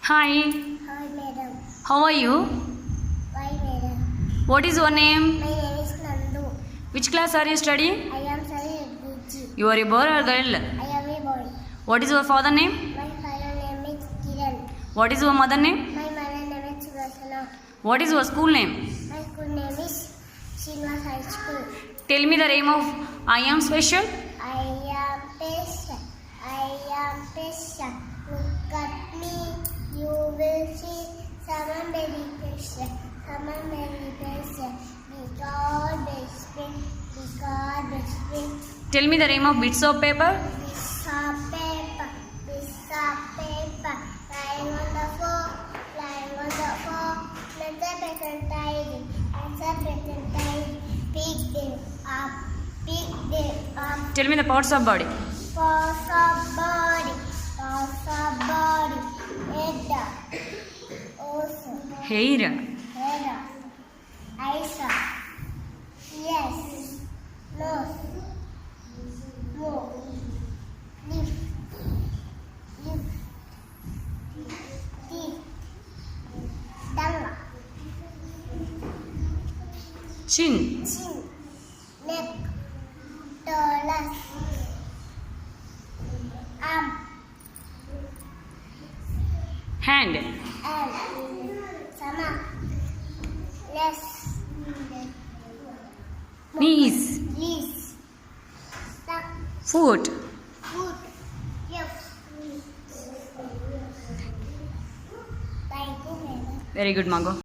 Hi, Hi, madam. how are you? Why, madam? What is your name? My name is Nandu. Which class are you studying? I am studying LKG. You are a boy or girl? I am a boy. What is your father name? My father name is Kiran. What is your mother name? My mother name is Surasana. What is your school name? My school name is Srinivas High School. Tell me the name of I am special. I am patient. I am patient. Look at me. You will see someone very patient. Someone very patient. Because best friend. Because best friend. Tell me the name of bits of paper. Piece of paper, lying on the floor, Let's present tidy, pick them up, Tell me the parts of body. Parts of body, head, also, Hair, head, eyes, yes, nose, mouth, lip, teeth, tongue, chin, chin, neck, torus, arm, hand, stomach, legs, knees, foot. yes. Thank you, madam. Very good, Mago.